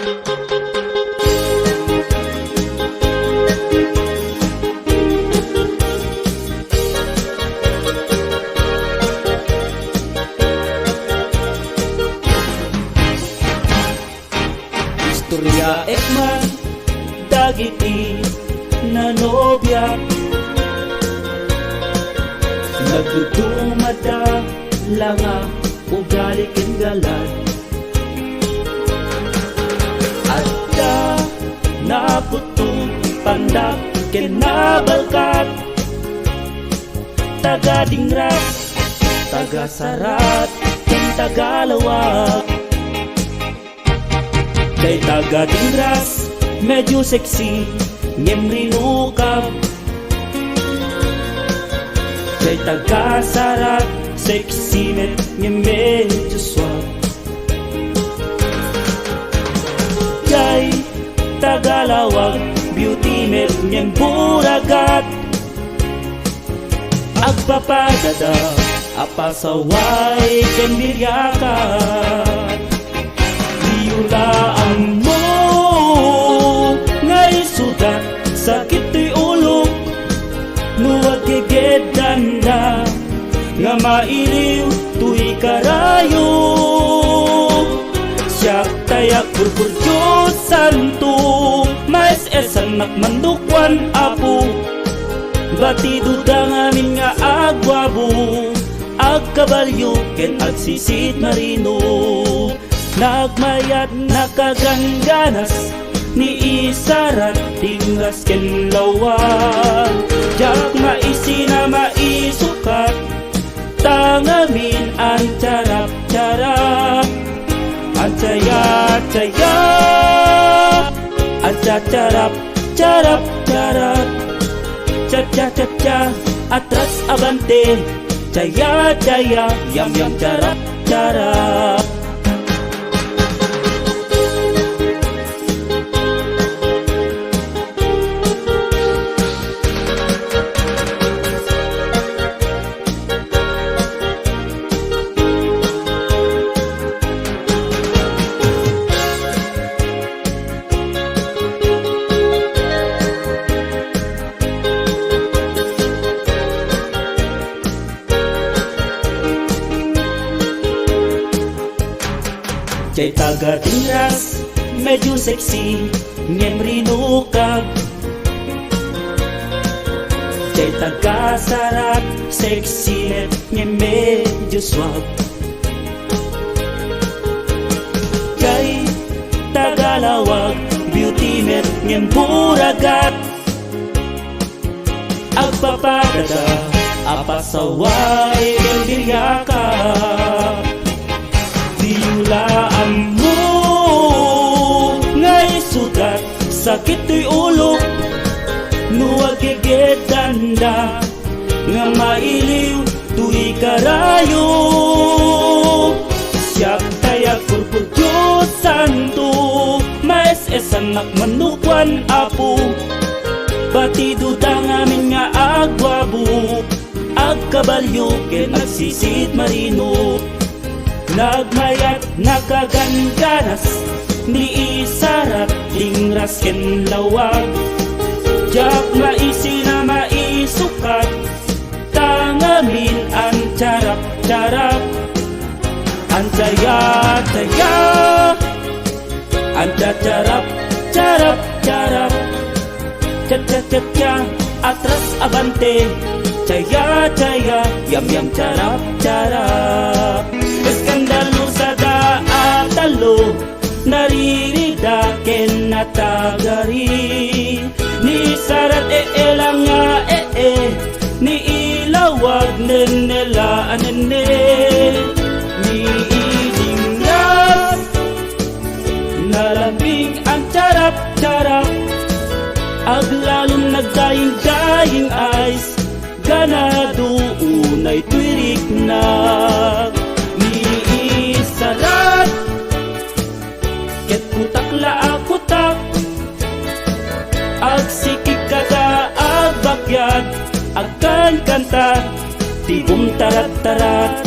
Istorya ekman dagiti na nobya, nagdudumada langa ugali ken galan. Adda naputong pandak ken nabalkat, taga dingras, taga sarat ken tagalawag. Kay taga dingras medyo sexy ngem rinukab, kay taga sarat sexy met ngem medyo swag. Kay tagalawag beauty met ngem buragat, agpapadada apasaway ken biryakat. Diulaan mo ngay sudat sakit ti ulo, nuwag kegedanda nga mailiw tuy karayo. Siyak tayak purpurjot santo, mais esanak mandukwan apo, batido da ngamin nga agwabo, agkabalyo ken agsisit marino. Nagmayat nakagangganas ni isarat tingras ken lawan, jak maisi na maisukat tangamin ang carap-carap. Ang caya-caya ang carap-carap, cha-cha-cha-cha atras abante, caya-caya yam-yam carap-carap. Kay taga dingras medyo sexy ngem rinukab, kay taga sarat sexy net ngem medyo swag. Kay tagalawag beauty net ngem buragat, agpapadada apasaway ken biryakat. Diulaan mo ngay sudat sakit tuy ulo, nuwag kegedanda nga mailiw tuy karayo. Siyak tayak purpurjot santo, mais esanak manukwan apo, batido da ngamin nga agwabo, agkabalyo ken agsisit marino. Nagmayat nakagangganas ni isarat tingras ken lawag, jak maisi na maisukat tangamin ang carap-carap. Ang caya-caya ang carap-carap, cha-cha-cha-cha atras abante, caya-caya yam-yam carap-carap. Eskandalo sa daatalo, naririda ken natagari, ni sarat lang nga ni ilawag nenela anene, ni idinglas nalambing ang carap-carap, aglalong nagdaying-daying eyes, ganado unay twirik na. Sarat ket kutak laakutak, agsikik kada agbakyat, agkan kanta tibum tarat-tarat.